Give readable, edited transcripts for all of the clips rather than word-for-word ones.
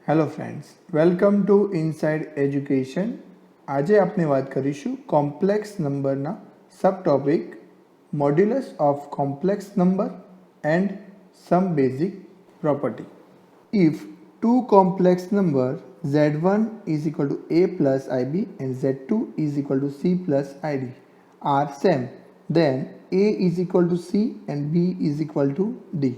Hello friends, welcome to inside education. આજે આપણે વાત કરીશું કોમ્પ્લેક્સ નંબરના sub topic modulus of complex number and some basic property. If two complex number z1 is equal to a plus ib and z2 is equal to c plus id are same, then a is equal to c and b is equal to d.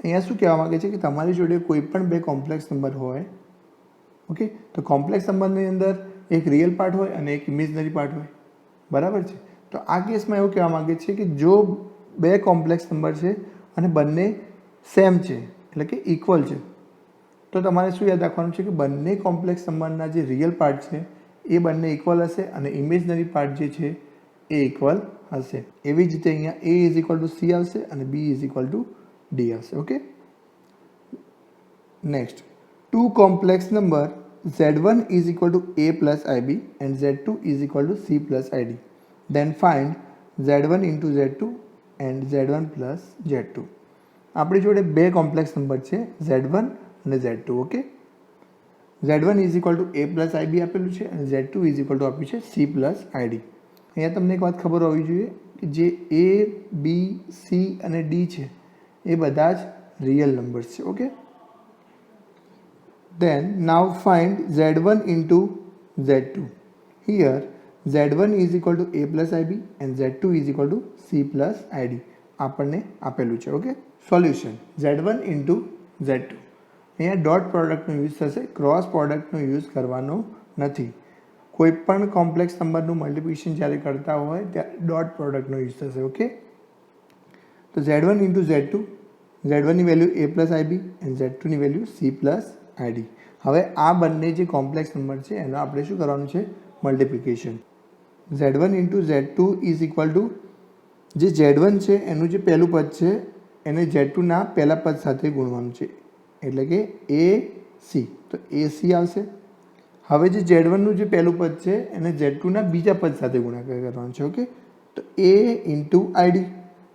અહીંયા શું કહેવા માગે છે કે તમારી જોડે કોઈ પણ બે કોમ્પ્લેક્સ નંબર હોય, ઓકે, તો કોમ્પ્લેક્સ નંબરની અંદર એક રિયલ પાર્ટ હોય અને એક ઇમેજનરી પાર્ટ હોય, બરાબર છે. તો આ કેસમાં એવું કહેવા માગે છે કે જો બે કોમ્પ્લેક્સ નંબર છે અને બંને સેમ છે એટલે કે ઇક્વલ છે, તો તમારે શું યાદ રાખવાનું છે કે બંને કોમ્પ્લેક્સ નંબરના જે રિયલ પાર્ટ છે એ બંને ઇક્વલ હશે અને ઇમેજનરી પાર્ટ જે છે એ ઇક્વલ હશે. એવી જ રીતે અહીંયા a is equal to c આવશે અને b is equal to d આવશે. Okay, next, two complex number z1 is equal to a plus ib and z2 is equal to c plus id. Then find z1 into z2 and z1 plus z2. આપણી જોડે બે complex number છે z1 અને z2. Okay, z1 is equal to a plus ib આપેલું છે અને z2 is equal two આપ્યું છે c પ્લસ id. અહીંયા તમને એક વાત ખબર હોવી જોઈએ કે જે a b c અને d છે એ બધા જ રિયલ નંબર્સ છે. Okay, then now find z1 into z2. Here z1 is equal to a plus ib and z2 is equal to c plus id આપણને આપેલું છે. Okay, solution z1 into z2. અહીંયા dot પ્રોડક્ટનો use થશે, cross પ્રોડક્ટનો use કરવાનો નથી. કોઈ પણ કોમ્પ્લેક્સ નંબરનું મલ્ટિપ્લિકેશન જ્યારે કરતા હોય ત્યારે ડોટ પ્રોડક્ટનો યુઝ થશે. ઓકે, તો z1 ઇન્ટુ z2, z1ની value a plus ib and z2ની વેલ્યુ c પ્લસ id. હવે આ બંને જે કોમ્પ્લેક્સ નંબર છે એનો આપણે શું કરવાનું છે? Multiplication. z1 into z2 is equal two જે z1 છે એનું જે પહેલું પદ છે એને z2ના પહેલા પદ સાથે ગુણવાનું છે એટલે કે ac, તો ac આવશે. હવે જે z1નું જે પહેલું પદ છે એને z2ના બીજા પદ સાથે ગુણાકાર કરવાનો છે. ઓકે, તો a ઇન્ટુ id,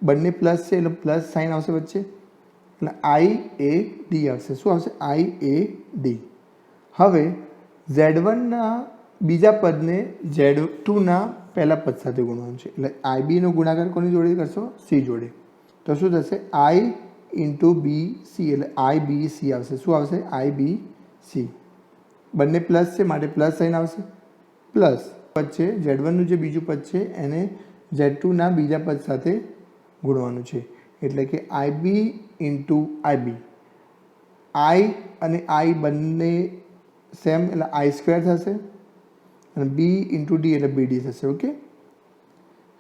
બંને પ્લસ છે એટલે પ્લસ સાઇન આવશે વચ્ચે એટલે IAD આવશે. શું આવશે? IAD. હવે z1ના બીજા પદને z2ના પહેલા પદ સાથે ગુણવાનું છે એટલે IBનો ગુણાકાર કોની જોડે કરશો? C જોડે. તો શું થશે? I ઇન્ટુ BC એટલે IBC આવશે. શું આવશે? IBC. બંને પ્લસ છે માટે પ્લસ સાઇન આવશે. પ્લસ પદ છે z1નું જે બીજું પદ છે એને z2ના બીજા પદ સાથે ગુણવાનું છે એટલે કે IB ઇન્ટુ IB. I અને I બંને સેમ એટલે I સ્ક્વેર થશે અને B ઇન્ટુ D એટલે BD થશે. ઓકે,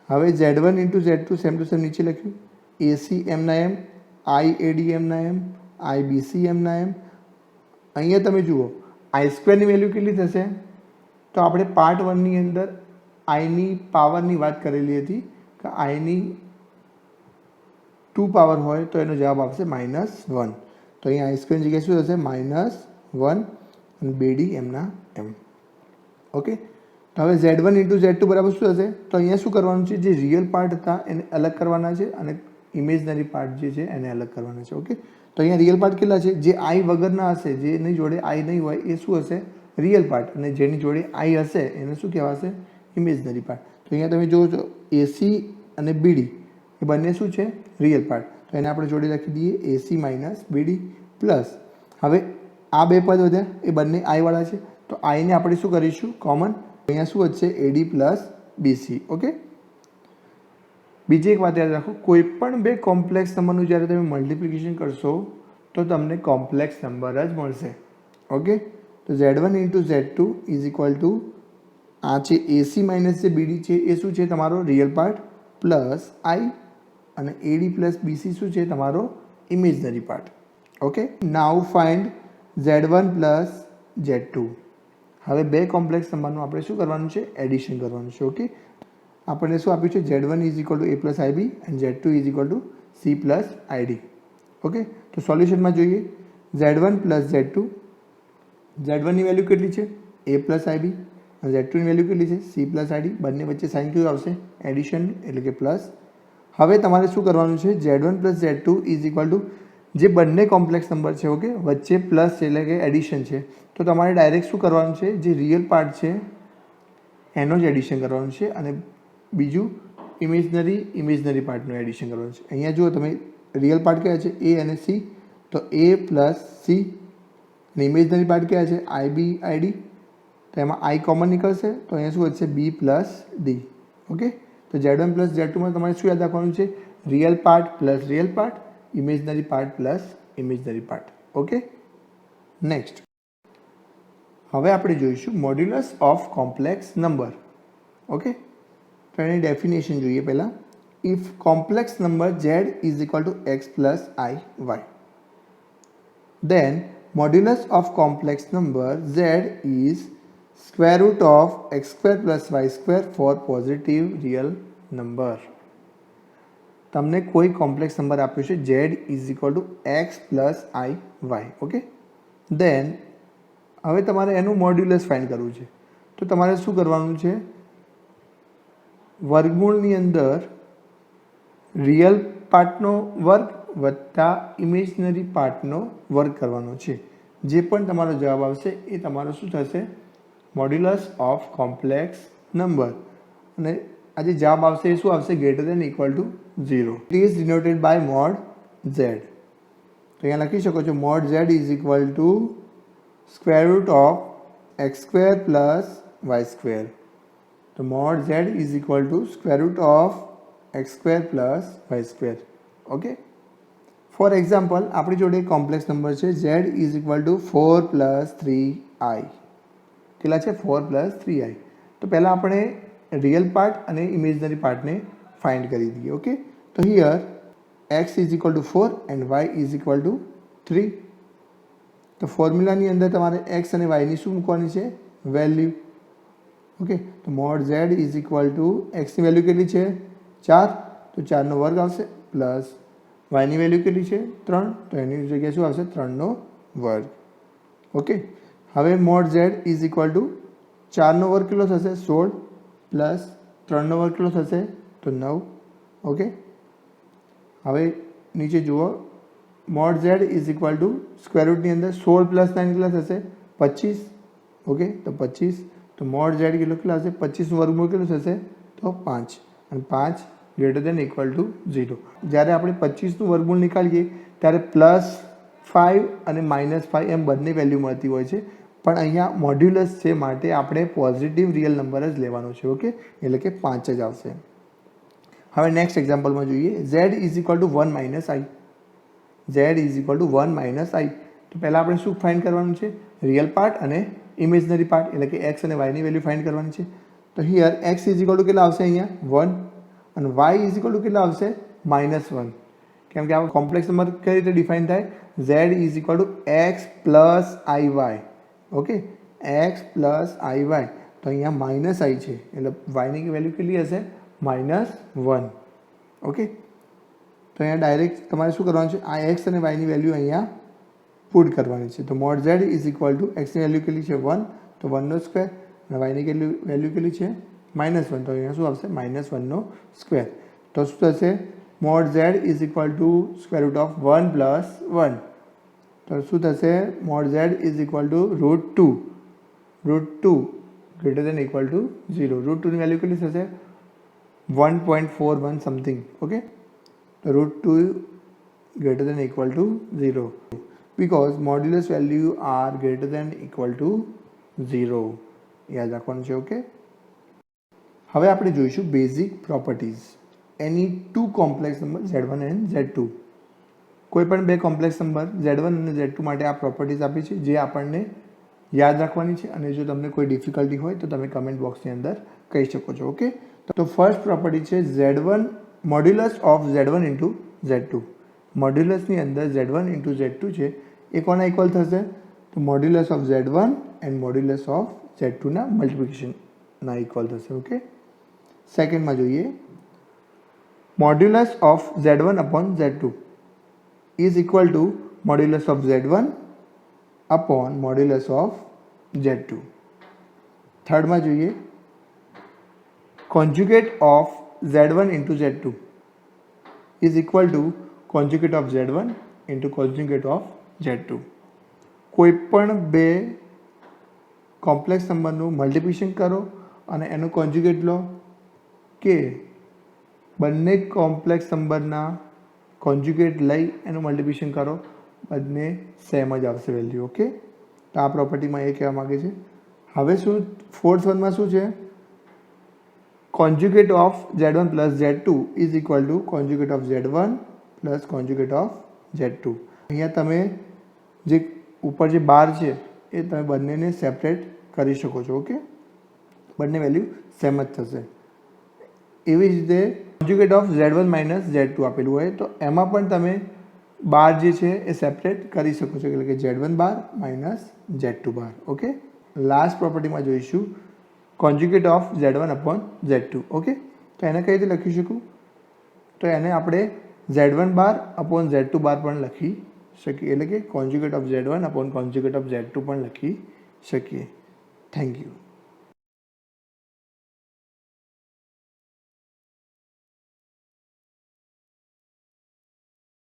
હવે z1 into z2 same to same નીચે લખ્યું, AC એમના એમ, IAD એમના એમ, IBC એમના એમ. અહીંયા તમે જુઓ I સ્ક્વેરની વેલ્યુ કેટલી થશે? તો આપણે પાર્ટ 1ની અંદર આઈની પાવરની વાત કરેલી હતી કે આઈની 2 પાવર હોય તો એનો જવાબ આવશે -1. તો અહીંયા આઈ સ્ક્વેરની જગ્યાએ શું થશે? -1 અને BD એમના એમ. ઓકે, તો હવે z1 ઇન્ટુ z2 બરાબર શું થશે? તો અહીંયા શું કરવાનું છે? જે રિયલ પાર્ટ હતા એને અલગ કરવાના છે અને ઇમેજનરી પાર્ટ જે છે એને અલગ કરવાના છે. ઓકે, તો અહીંયા રિયલ પાર્ટ કેટલા છે? જે આઈ વગરના હશે, જેની જોડે આઈ નહીં હોય એ શું હશે? Real part. અને જેની જોડે આઈ હશે એને શું કહેવાશે? Imaginary part. તો અહીંયા તમે જુઓ છો AC અને BD એ બંને શું છે? Real part. તો એને આપણે જોડે લખી દઈએ AC માઇનસ BD પ્લસ. હવે આ બે પદ વધ્યા એ બંને આઈવાળા છે તો આઈને આપણે શું કરીશું? કોમન. અહીંયા શું વધશે? AD plus BC. ઓકે, બીજી એક વાત યાદ રાખો, કોઈ પણ બે કોમ્પ્લેક્સ નંબરનું જ્યારે તમે મલ્ટિપ્લિકેશન કરશો તો તમને કોમ્પ્લેક્સ નંબર જ મળશે. ઓકે, તો z1 into z2 is equal two આ છે AC માઇનસ જે BD છે એ શું છે? તમારો રિયલ પાર્ટ પ્લસ I અને AD પ્લસ BC શું છે? તમારો ઇમેજનરી પાર્ટ. ઓકે, નાઉ ફાઇન્ડ z1 પ્લસ z2. હવે બે કોમ્પ્લેક્સ નંબરનું આપણે શું કરવાનું છે? એડિશન કરવાનું છે. ઓકે, આપણને શું આપ્યું છે? z1 is equal to a plus ib and z2 is equal to c plus id. Okay, તો સોલ્યુશનમાં જોઈએ z1 પ્લસ z2. z1ની વેલ્યુ કેટલી છે? a પ્લસ ib અને z2ની વેલ્યુ કેટલી છે? c plus id. બંને વચ્ચે સાઇન કયું આવશે? એડિશન એટલે કે પ્લસ. હવે તમારે શું કરવાનું છે? z1 plus z2 is equal two જે બંને કોમ્પ્લેક્સ નંબર છે ઓકે વચ્ચે પ્લસ છે એટલે કે એડિશન છે તો તમારે ડાયરેક્ટ શું કરવાનું છે જે રિયલ પાર્ટ છે એનો જ એડિશન કરવાનું છે અને બીજું ઇમેજનરી પાર્ટનું એડિશન કરવાનું છે. અહીંયા જુઓ તમે રિયલ પાર્ટ કયા છે એ અને સી તો એ પ્લસ સી અને ઇમેજનરી પાર્ટ કયા છે આઈ બી આઈ ડી તો એમાં આઈ કોમન નીકળશે તો અહીંયા શું વધશે બી પ્લસ ડી ઓકે. તો Z1 પ્લસ Z2માં તમારે શું યાદ રાખવાનું છે real part plus real part imaginary part plus imaginary part okay. Next હવે આપણે જોઈશું modulus of complex number okay. તો એની ડેફિનેશન જોઈએ પહેલાં. If complex number Z is equal to x plus I y then modulus of complex number Z is square root of x square plus y square for positive real number. તમને કોઈ complex number આપ્યો છે Z is equal to x plus I Y okay. Then હવે તમારે એનું modulus find કરવું છે તો તમારે શું કરવાનું છે વર્ગમૂળની અંદર રિયલ પાર્ટનો વર્ગ વત્તા ઇમેજનરી પાર્ટનો વર્ગ કરવાનો છે. જે પણ તમારો જવાબ આવશે એ તમારો શું થશે મોડ્યુલસ ઓફ કોમ્પ્લેક્સ નંબર અને આ જે જવાબ આવશે એ શું આવશે greater than equal to 0. It is denoted by mod Z. તો અહીંયા લખી શકો છો mod Z is equal to square root of X square plus Y square. તો mod Z is equal to square root of X square plus Y square okay. For example આપણી જોડે એક complex number છે Z is equal to 4 plus 3i. કેટલા છે 4 plus 3i. તો પહેલાં આપણે રિયલ પાર્ટ અને ઇમેજનરી પાર્ટને ફાઇન્ડ કરી દઈએ ઓકે. તો here x is equal to 4 and y is equal two 3. તો ફોર્મ્યુલાની અંદર તમારે x અને yની શું મૂકવાની છે વેલ્યુ ઓકે. તો mod Z is equal to xની વેલ્યુ કેટલી છે 4 તો 4નો વર્ગ આવશે પ્લસ વાયની વેલ્યુ કેટલી છે 3 તો એની જગ્યાએ શું આવશે 3નો વર્ગ ઓકે. હવે mod Z is equal to 4નો વર્ગ કેટલો થશે 16 પ્લસ 3નો વર્ગ કેટલો થશે તો 9 ઓકે. હવે નીચે જુઓ mod Z is equal to square રૂટની અંદર 16 પ્લસ 9 કેટલા થશે 25 ઓકે. તો 25 તો મોડ Z કેટલા હશે 25નું વર્ગમૂળ કેટલું થશે તો 5 અને 5 ગ્રેટર દેન ઇક્વલ ટુ 0. જ્યારે આપણે 25નું વર્ગમૂળ નીકાળીએ ત્યારે +5 અને -5 એમ બંને વેલ્યુ મળતી હોય છે પણ અહીંયા મોડ્યુલસ છે માટે આપણે પોઝિટિવ રિયલ નંબર જ લેવાનો છે ઓકે એટલે કે 5 જ આવશે. હવે નેક્સ્ટ એક્ઝામ્પલમાં જોઈએ Z is equal to 1 minus I. Z is equal to 1 minus I. તો પહેલાં આપણે શું ફાઇન્ડ કરવાનું છે રિયલ પાર્ટ અને ઇમેજનરી પાર્ટ એટલે કે x અને yની વેલ્યુ ફાઇન્ડ કરવાની છે. તો here x is equal two કેટલા આવશે અહીંયા 1 અને y ઇઝ ઇક્વલ ટુ કેટલા આવશે -1 કેમ કે આ કોમ્પ્લેક્સ નંબર કઈ રીતે ડિફાઇન થાય Z is equal to x plus I Y okay. x plus I y તો અહીંયા માઇનસ આઈ છે એટલે yની વેલ્યુ કેટલી હશે -1 ઓકે. તો અહીંયા ડાયરેક્ટ તમારે શું કરવાનું છે આ x અને yની વેલ્યુ અહીંયા પુટ કરવાની છે. તો mod Z is equal to xની વેલ્યુ કેટલી છે 1 તો 1નો સ્ક્વેર અને yની વેલ્યુ કેટલી છે -1 તો અહીંયા શું આવશે -1નો સ્ક્વેર. તો શું થશે mod Z is equal to square root of 1 plus 1 તો શું થશે mod Z is equal to √2 greater than equal to 0. √2ની વેલ્યુ કેટલી થશે 1.41 સમથિંગ ઓકે. તો √2 greater than equal to 0 because modulus value are greater than equal to 0 યાદ રાખવાનું છે ઓકે. હવે આપણે જોઈશું બેઝિક પ્રોપર્ટીઝ એની two complex number Z1 and Z2. કોઈ પણ બે કોમ્પ્લેક્સ નંબર Z1 અને Z2 માટે આ પ્રોપર્ટીઝ આપી છે જે આપણને યાદ રાખવાની છે અને જો તમને કોઈ ડિફિકલ્ટી હોય તો તમે કમેન્ટ બોક્સની અંદર કહી શકો છો ઓકે. તો ફર્સ્ટ પ્રોપર્ટી છે Z1 modulus of Z1 into Z2. મોડ્યુલસની અંદર Z1 ઇન્ટુ Z2 છે એ કોના ઇક્વલ થશે તો modulus of Z1 and modulus of Z2ના મલ્ટિપ્લિકેશનના ઇક્વલ થશે ઓકે. સેકન્ડમાં જોઈએ modulus of Z1 upon Z2 is equal to modulus of Z1 upon modulus of Z2. થર્ડમાં જોઈએ conjugate of Z1 into Z2 is equal to conjugate of Z1 into conjugate of Z2. કોઈ પણ બે complex નંબરનું multiplication કરો અને એનું conjugate લો, કે બંને કોમ્પ્લેક્સ નંબરના કોન્જ્યુગેટ લઈ એનું મલ્ટિપ્લિકેશન કરો, બંને સેમ જ આવશે વેલ્યુ. ઓકે, તો આ પ્રોપર્ટીમાં એ કહેવા માગે છે. હવે શું ફોર્થ વનમાં શું છે? Conjugate of Z1 plus Z2 is equal two conjugate of Z1 plus conjugate of Z2. અહીંયા તમે જે ઉપર જે બાર છે એ તમે બંનેને સેપરેટ કરી શકો છો. ઓકે, બંને વેલ્યુ સેમ જ થશે. એવી જ રીતે conjugate of Z1 minus Z2 આપેલું હોય તો એમાં પણ તમે બાર જે છે એ સેપરેટ કરી શકો છો, એટલે કે Z1 બાર માઇનસ Z2 બાર. ઓકે, લાસ્ટ પ્રોપર્ટીમાં જોઈશું conjugate of Z1 upon Z2. Okay, તો એને કઈ રીતે લખી શકું? તો એને આપણે Z1 બાર અપોન Z2 બાર પણ લખી શકીએ, એટલે કે conjugate of Z1 upon conjugate of Z2 પણ લખી શકીએ. Thank you.